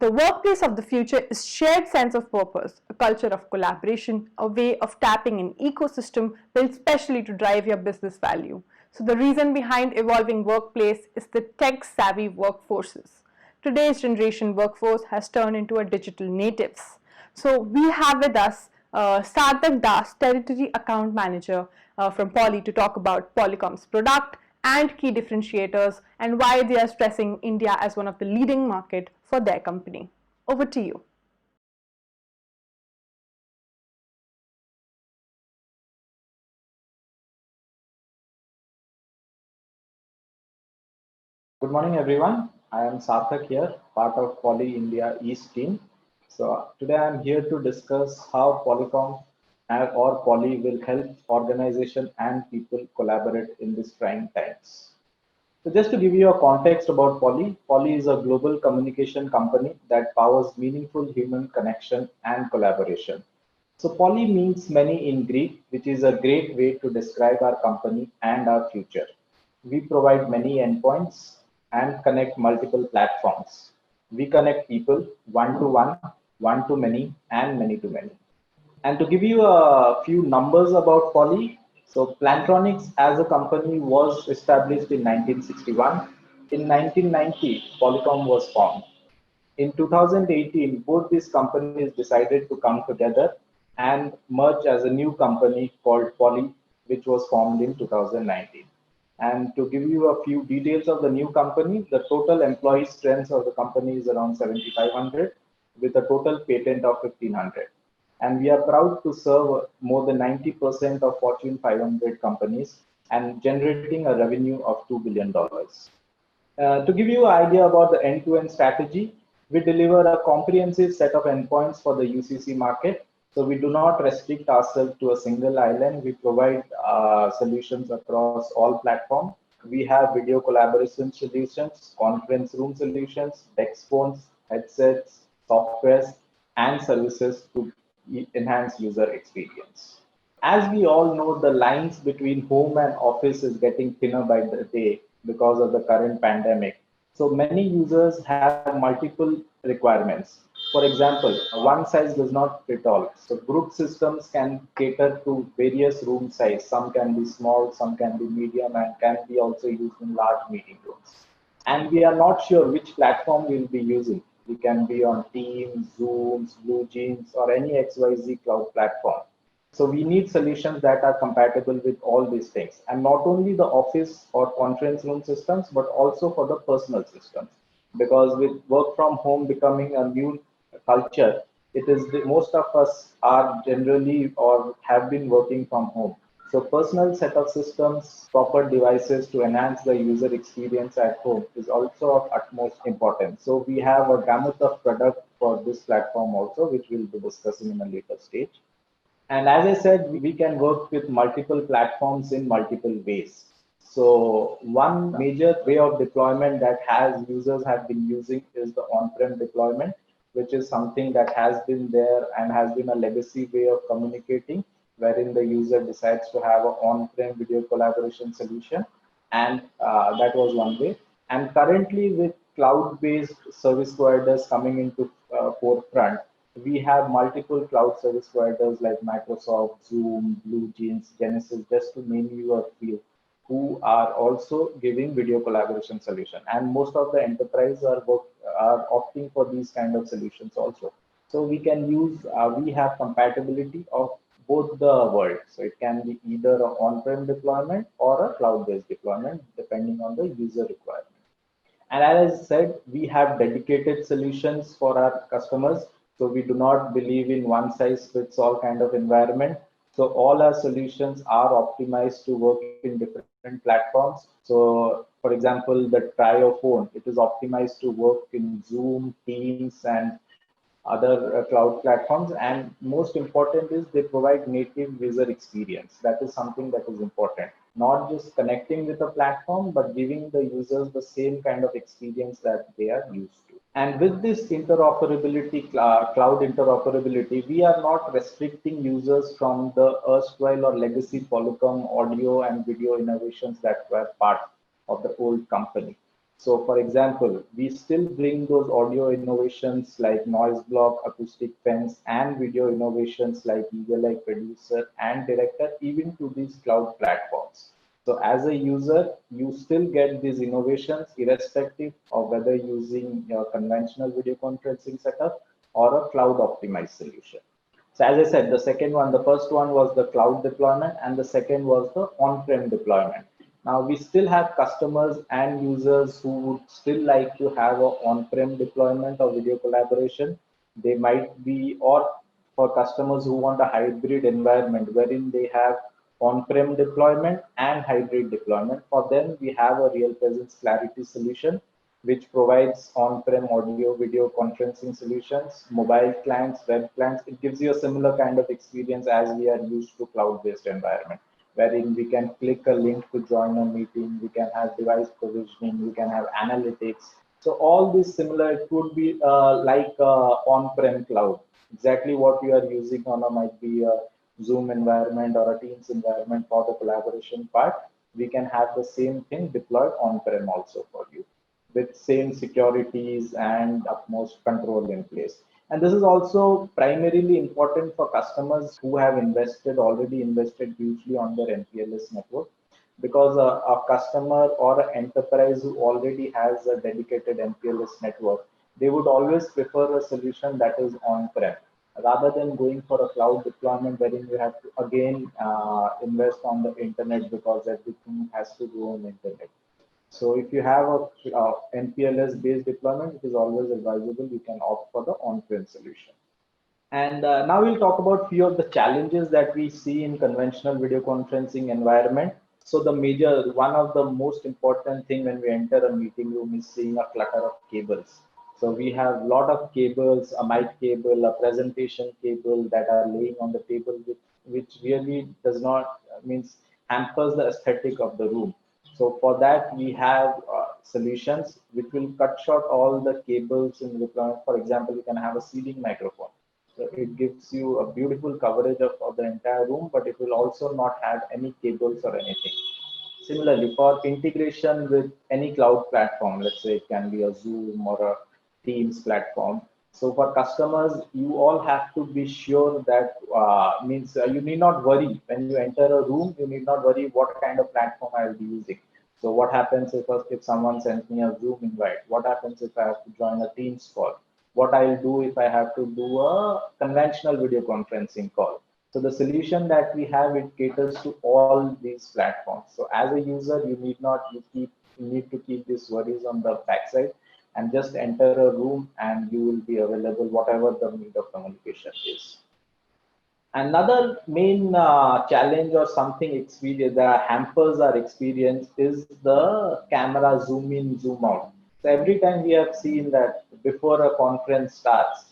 The workplace of the future is shared sense of purpose, a culture of collaboration, a way of tapping an ecosystem built specially to drive your business value. So the reason behind evolving workplace is the tech-savvy workforces. Today's generation workforce has turned into a digital natives. So we have with us Sarthak Das, Territory Account Manager from Poly, to talk about Polycom's product and key differentiators and why they are stressing India as one of the leading market for their company. Over to you. Good morning, everyone. I am Sarthak here, part of Poly India East team. So today I'm here to discuss how Polycom or Poly will help organization and people collaborate in these trying times. So just to give you a context about Poly, Poly is a global communication company that powers meaningful human connection and collaboration. So Poly means many in Greek, which is a great way to describe our company and our future. We provide many endpoints and connect multiple platforms. We connect people one to one to many, and many to many. And to give you a few numbers about Poly, so Plantronics as a company was established in 1961. In 1990, Polycom was formed. In 2018, both these companies decided to come together and merge as a new company called Poly, which was formed in 2019. And to give you a few details of the new company, the total employee strength of the company is around 7,500 with a total patent of 1,500. And we are proud to serve more than 90% of Fortune 500 companies and generating a revenue of $2 billion. To give you an idea about the end-to-end strategy, we deliver a comprehensive set of endpoints for the UCC market. So we do not restrict ourselves to a single island. We provide solutions across all platforms. We have video collaboration solutions, conference room solutions, text phones, headsets, softwares, and services to enhance user experience. As we all know, the lines between home and office is getting thinner by the day because of the current pandemic. So many users have multiple requirements. For example, one size does not fit all. So group systems can cater to various room size. Some can be small, some can be medium, and can be also used in large meeting rooms. And we are not sure which platform we'll be using. We can be on Teams, Zooms, BlueJeans, or any XYZ cloud platform. So we need solutions that are compatible with all these things, and not only the office or conference room systems, but also for the personal systems. Because with work from home becoming a new culture, it is most of us are generally or have been working from home. So personal set of systems, proper devices to enhance the user experience at home is also of utmost importance. So we have a gamut of product for this platform also, which we'll be discussing in a later stage. And as I said, we can work with multiple platforms in multiple ways. So one major way of deployment that has users have been using is the on-prem deployment, which is something that has been there and has been a legacy way of communicating, wherein the user decides to have an on-prem video collaboration solution. And that was one way. And currently with cloud-based service providers coming into forefront, we have multiple cloud service providers like Microsoft, Zoom, BlueJeans, Genesis, just to name you a few, who are also giving video collaboration solution. And most of the enterprise are opting for these kind of solutions also. So we can use, we have compatibility of both the worlds. So it can be either an on-prem deployment or a cloud-based deployment, depending on the user requirement. And as I said, we have dedicated solutions for our customers. So we do not believe in one size fits all kind of environment. So all our solutions are optimized to work in different platforms. So for example, the Trio phone, it is optimized to work in Zoom, Teams, and other cloud platforms. And most important is they provide native user experience. That is something that is important. Not just connecting with a platform, but giving the users the same kind of experience that they are used to. And with this interoperability, cloud interoperability, we are not restricting users from the erstwhile or legacy Polycom audio and video innovations that were part of the old company. So for example, we still bring those audio innovations like noise block, acoustic fence, and video innovations like Eagle Eye Producer and Director even to these cloud platforms. So as a user, you still get these innovations irrespective of whether using your conventional video conferencing setup or a cloud optimized solution. So as I said, the second one, the first one was the cloud deployment and the second was the on-prem deployment. Now we still have customers and users who would still like to have an on-prem deployment of video collaboration. They might be, or for customers who want a hybrid environment wherein they have on-prem deployment and hybrid deployment. For them, we have a real presence clarity solution which provides on-prem audio video conferencing solutions, mobile clients, web clients. It gives you a similar kind of experience as we are used to cloud-based environment, wherein we can click a link to join a meeting, we can have device provisioning, we can have analytics. So all this similar, it would be like on-prem cloud. Exactly what you are using on a might be a Zoom environment or a Teams environment for the collaboration part. We can have the same thing deployed on-prem also for you, with same securities and utmost control in place. And this is also primarily important for customers who have already invested hugely on their MPLS network, because a customer or an enterprise who already has a dedicated MPLS network, they would always prefer a solution that is on-prem rather than going for a cloud deployment wherein you have to again invest on the internet because everything has to go on internet. So if you have a MPLS based deployment, it is always advisable you can opt for the on-prem solution. And now we'll talk about few of the challenges that we see in conventional video conferencing environment. So one of the most important thing when we enter a meeting room is seeing a clutter of cables. So we have a lot of cables, a mic cable, a presentation cable that are laying on the table, which really does not means hampers the aesthetic of the room. So for that, we have solutions which will cut short all the cables in deployment. For example, you can have a ceiling microphone. So it gives you a beautiful coverage of the entire room, but it will also not have any cables or anything. Similarly, for integration with any cloud platform, let's say it can be a Zoom or a Teams platform. So for customers, you all have to be sure that you need not worry when you enter a room. You need not worry what kind of platform I will be using. So what happens if someone sends me a Zoom invite? What happens if I have to join a Teams call? What I'll do if I have to do a conventional video conferencing call? So the solution that we have, it caters to all these platforms. So as a user, you need to keep these worries on the backside and just enter a room and you will be available whatever the mode of communication is. Another main challenge or something experience that hampers our experience is the camera zoom in, zoom out. So every time we have seen that before a conference starts,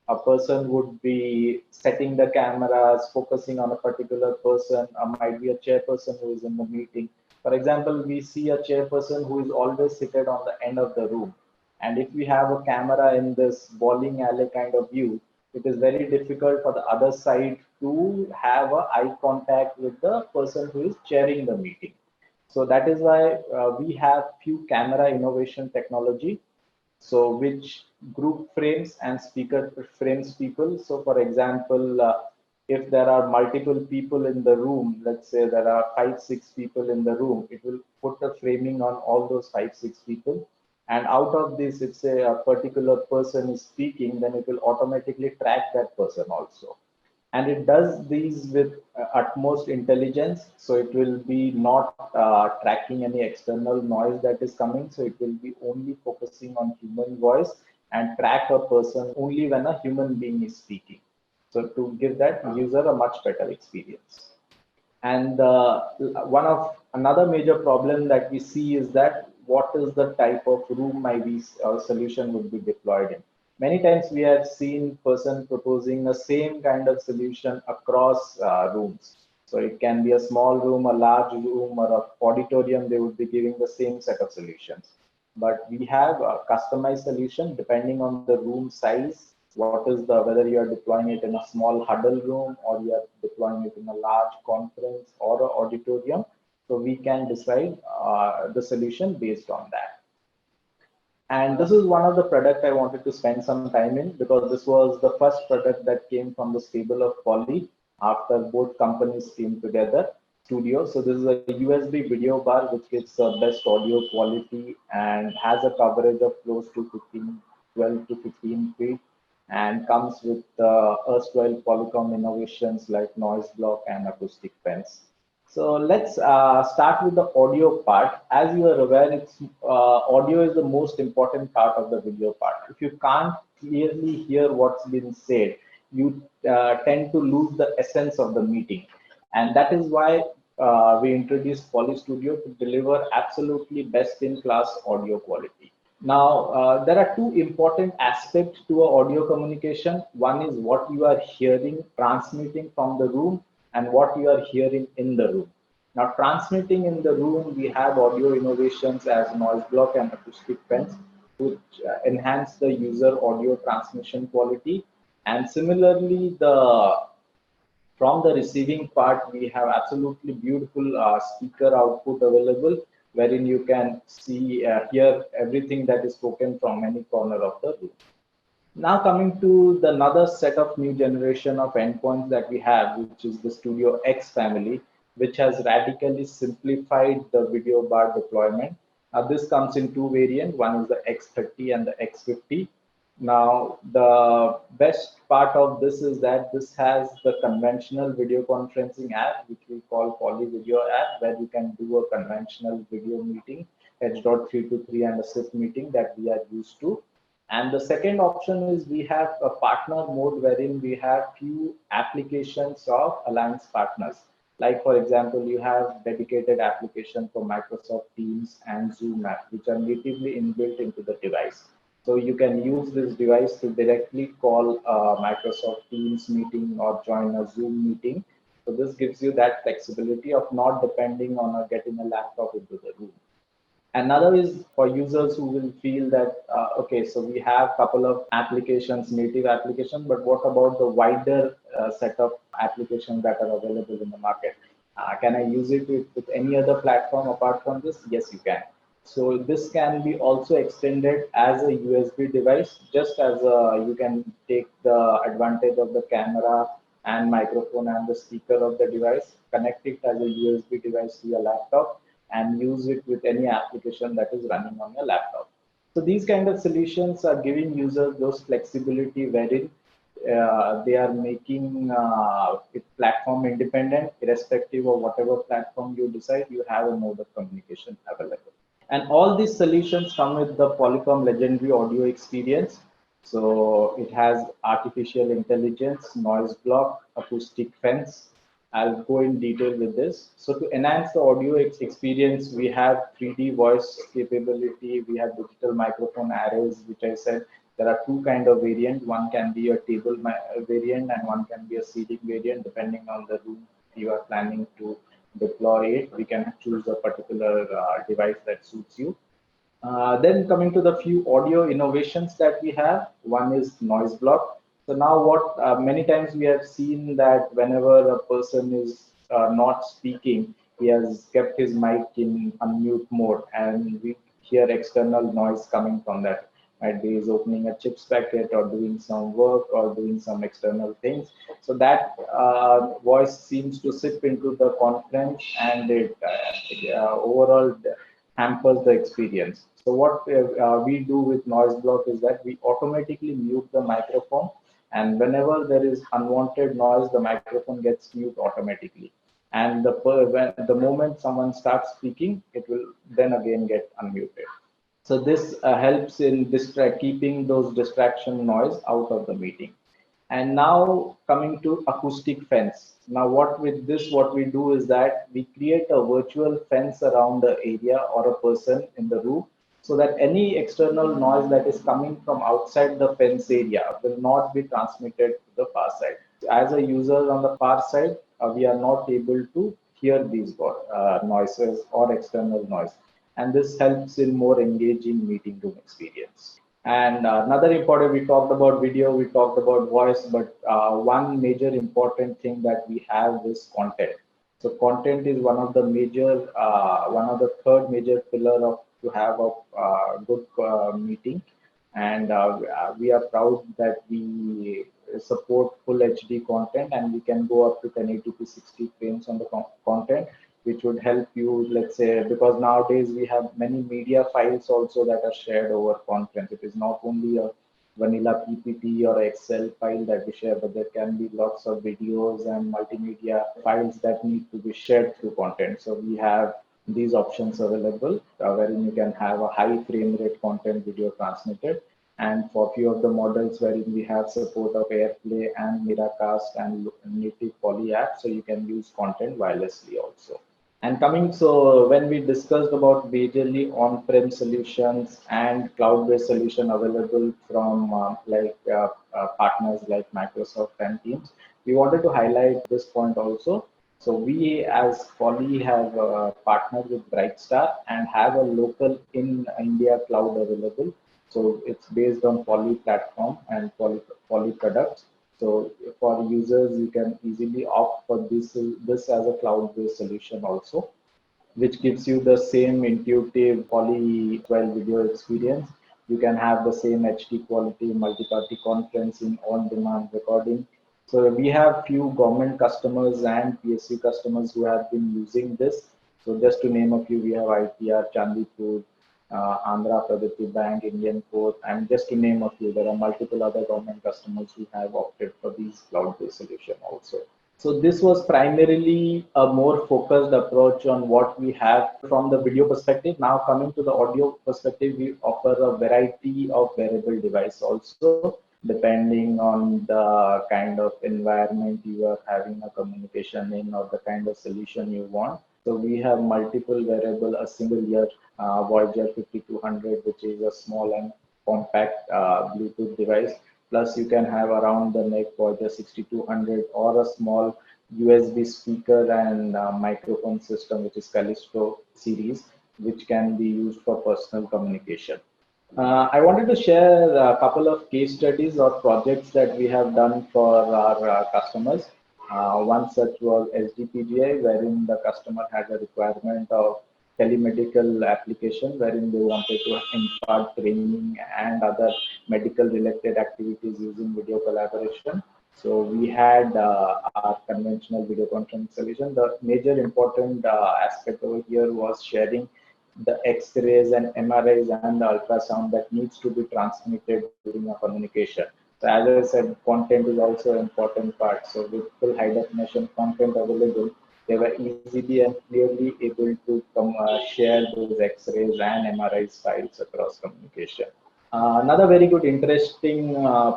a person would be setting the cameras, focusing on a particular person, or might be a chairperson who is in the meeting. For example, we see a chairperson who is always seated on the end of the room. And if we have a camera in this bowling alley kind of view, it is very difficult for the other side to have a eye contact with the person who is chairing the meeting. So that is why we have few camera innovation technology, so which group frames and speaker frames people. So for example, if there are multiple people in the room, let's say there are 5-6 people in the room, it will put a framing on all those 5-6 people. And out of this, if say a particular person is speaking, then it will automatically track that person also. And it does these with utmost intelligence. So it will be not tracking any external noise that is coming. So it will be only focusing on human voice and track a person only when a human being is speaking. So to give that user a much better experience. And another major problem that we see is that what is the type of room my solution would be deployed in. Many times we have seen person proposing the same kind of solution across rooms. So it can be a small room, a large room, or an auditorium. They would be giving the same set of solutions. But we have a customized solution depending on the room size. Whether you are deploying it in a small huddle room or you are deploying it in a large conference or an auditorium. So we can decide the solution based on that. And this is one of the product I wanted to spend some time in because this was the first product that came from the stable of Poly after both companies came together. Studio. So this is a USB video bar which gives the best audio quality and has a coverage of close to 12 to 15 feet and comes with erstwhile Polycom innovations like noise block and acoustic fence. So let's start with the audio part. As you are aware, audio is the most important part of the video part. If you can't clearly hear what's been said, you tend to lose the essence of the meeting. And that is why we introduced Poly Studio to deliver absolutely best in class audio quality. Now, there are two important aspects to audio communication. One is what you are hearing, transmitting from the room, and what you are hearing in the room. Now, transmitting in the room, we have audio innovations as noise block and acoustic fence, which enhance the user audio transmission quality. And similarly, the from the receiving part, we have absolutely beautiful speaker output available, wherein you can see, hear everything that is spoken from any corner of the room. Now coming to the another set of new generation of endpoints that we have, which is the Studio X family, which has radically simplified the video bar deployment. This comes in two variants. One is the X30 and the X50. Now, the best part of this is that this has the conventional video conferencing app, which we call Poly Video app, where you can do a conventional video meeting, H.323 and a SIP meeting that we are used to. And the second option is we have a partner mode wherein we have few applications of alliance partners. Like for example, you have dedicated application for Microsoft Teams and Zoom app, which are natively inbuilt into the device. So you can use this device to directly call a Microsoft Teams meeting or join a Zoom meeting. So this gives you that flexibility of not depending on getting a laptop into the room. Another is for users who will feel that, okay, so we have a couple of applications, native applications, but what about the wider set of applications that are available in the market? Can I use it with any other platform apart from this? Yes, you can. So this can be also extended as a USB device, just as you can take the advantage of the camera and microphone and the speaker of the device, connect it as a USB device to your laptop, and use it with any application that is running on your laptop. So these kind of solutions are giving users those flexibility wherein they are making it platform independent, irrespective of whatever platform you decide, you have a mode of communication available. And all these solutions come with the Polycom legendary audio experience. So it has artificial intelligence, noise block, acoustic fence. I'll go in detail with this. So to enhance the audio experience, we have 3D voice capability. We have digital microphone arrays, which I said there are two kind of variant. One can be a table variant and one can be a seating variant, depending on the room you are planning to deploy it. We can choose a particular device that suits you. Then coming to the few audio innovations that we have, one is noise block. So now what many times we have seen that whenever a person is not speaking, he has kept his mic in unmute mode and we hear external noise coming from that. Might be he's opening a chips packet or doing some work or doing some external things. So that voice seems to sip into the conference and it overall hampers the experience. So what we do with noise block is that we automatically mute the microphone, and whenever there is unwanted noise, the microphone gets mute automatically. And the moment someone starts speaking, it will then again get unmuted. So this helps in keeping those distraction noise out of the meeting. And now coming to acoustic fence. Now what we do is that we create a virtual fence around the area or a person in the room, so that any external noise that is coming from outside the fence area will not be transmitted to the far side. As a user on the far side, we are not able to hear these noises or external noise. And this helps in more engaging meeting room experience. And another important, we talked about video, we talked about voice, but one major important thing that we have is content. So content is one of the third major pillar of to have a good meeting, and we are proud that we support full HD content, and we can go up to 1080p 60 frames on the content, which would help you, let's say, because nowadays we have many media files also that are shared over conference. It is not only a vanilla PPT or Excel file that we share, but there can be lots of videos and multimedia files that need to be shared through content. So we have these options available, wherein you can have a high frame rate content video transmitted. And for few of the models wherein we have support of AirPlay and Miracast and native Poly app, so you can use content wirelessly also. And coming, so when we discussed about majorly on-prem solutions and cloud-based solution available from partners like Microsoft and Teams, we wanted to highlight this point also. So we as Poly have partnered with Brightstar and have a local in India cloud available. So it's based on Poly platform and Poly products. So for users, you can easily opt for this as a cloud-based solution also, which gives you the same intuitive Poly 12 video experience. You can have the same HD quality multi-party conferencing, on-demand recording. So we have few government customers and PSU customers who have been using this. So just to name a few, we have ITR, Chandipur, Andhra Pragati Bank, Indian Post, and just to name a few, there are multiple other government customers who have opted for these cloud-based solution also. So this was primarily a more focused approach on what we have from the video perspective. Now coming to the audio perspective, we offer a variety of wearable device also, depending on the kind of environment you are having a communication in or the kind of solution you want. So we have multiple wearable, a single ear Voyager 5200, which is a small and compact Bluetooth device. Plus you can have around the neck Voyager 6200 or a small USB speaker and microphone system, which is Callisto series, which can be used for personal communication. I wanted to share a couple of case studies or projects that we have done for our customers. One such was SDPGI, wherein the customer had a requirement of telemedical application, wherein they wanted to impart training and other medical related activities using video collaboration. So we had our conventional video conference solution. The major important aspect over here was sharing the X-rays and MRIs and the ultrasound that needs to be transmitted during a communication. So as I said, content is also an important part. So with full high definition content available, they were easily and clearly able to share those X-rays and MRIs files across communication. Another very good interesting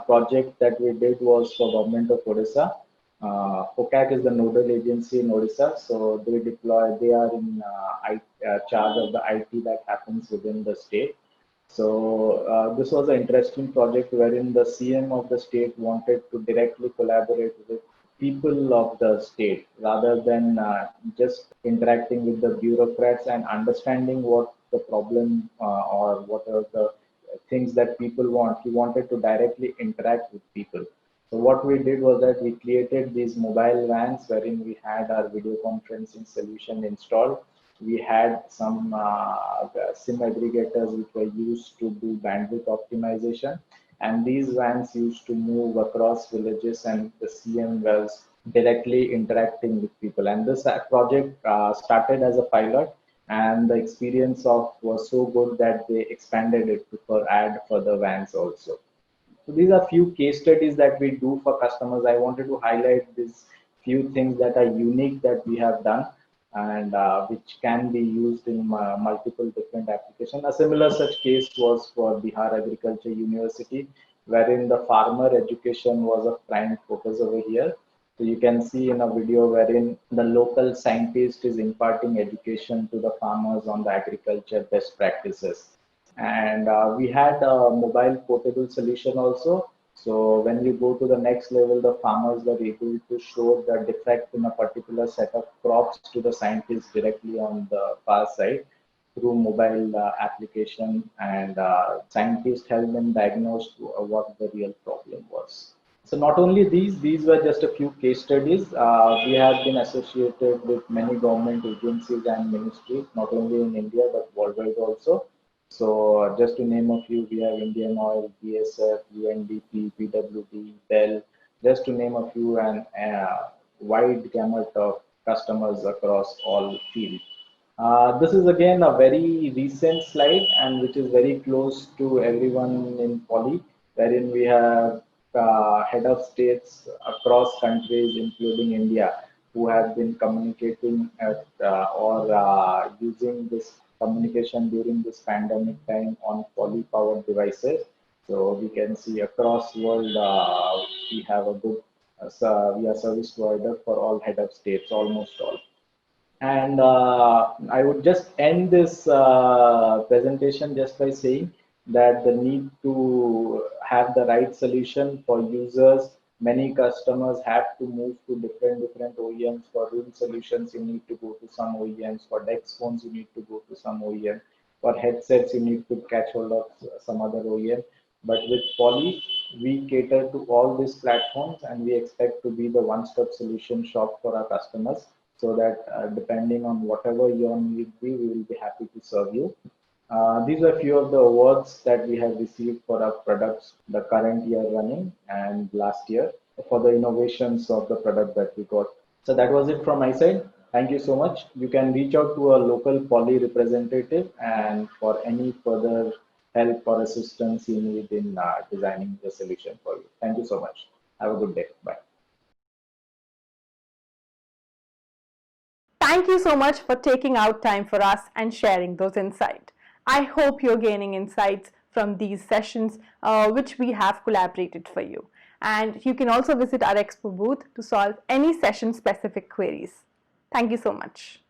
project that we did was for Government of Odisha. OCAC is the nodal agency in Odisha, so they are in charge of the IT that happens within the state. So this was an interesting project wherein the CM of the state wanted to directly collaborate with people of the state rather than just interacting with the bureaucrats and understanding what the problem or what are the things that people want. He wanted to directly interact with people. So what we did was that we created these mobile vans wherein we had our video conferencing solution installed. We had some SIM aggregators which were used to do bandwidth optimization. And these vans used to move across villages and the CM was directly interacting with people. And this project started as a pilot and the experience was so good that they expanded it to add further vans also. So these are few case studies that we do for customers. I wanted to highlight these few things that are unique that we have done and which can be used in multiple different applications. A similar such case was for Bihar Agriculture University, wherein the farmer education was a prime focus over here. So you can see in a video wherein the local scientist is imparting education to the farmers on the agriculture best practices. And we had a mobile portable solution also. So when you go to the next level, the farmers were able to show the defect in a particular set of crops to the scientists directly on the far side through mobile application, and scientists helped them diagnose what the real problem was. So not only these were just a few case studies. We have been associated with many government agencies and ministries, not only in India but worldwide also. So just to name a few, we have Indian Oil, BSF, UNDP, PWD, Dell, just to name a few, and wide gamut of customers across all fields. This is again a very recent slide and which is very close to everyone in Poly, wherein we have head of states across countries, including India, who have been communicating or using this communication during this pandemic time on Poly powered devices. So we can see across world we have a good we are service provider for all head of states, almost all. And I would just end this presentation just by saying that the need to have the right solution for users. Many customers have to move to different OEMs. For room solutions, you need to go to some OEMs. For DeX phones, you need to go to some OEM. For headsets, you need to catch hold of some other OEM. But with Poly, we cater to all these platforms and we expect to be the one-stop solution shop for our customers, so that depending on whatever your need be, we will be happy to serve you. These are a few of the awards that we have received for our products the current year running and last year for the innovations of the product that we got. So that was it from my side. Thank you so much. You can reach out to a local Poly representative and for any further help or assistance you need in designing the solution for you. Thank you so much. Have a good day. Bye. Thank you so much for taking out time for us and sharing those insights. I hope you're gaining insights from these sessions which we have collaborated for you. And you can also visit our expo booth to solve any session specific queries. Thank you so much.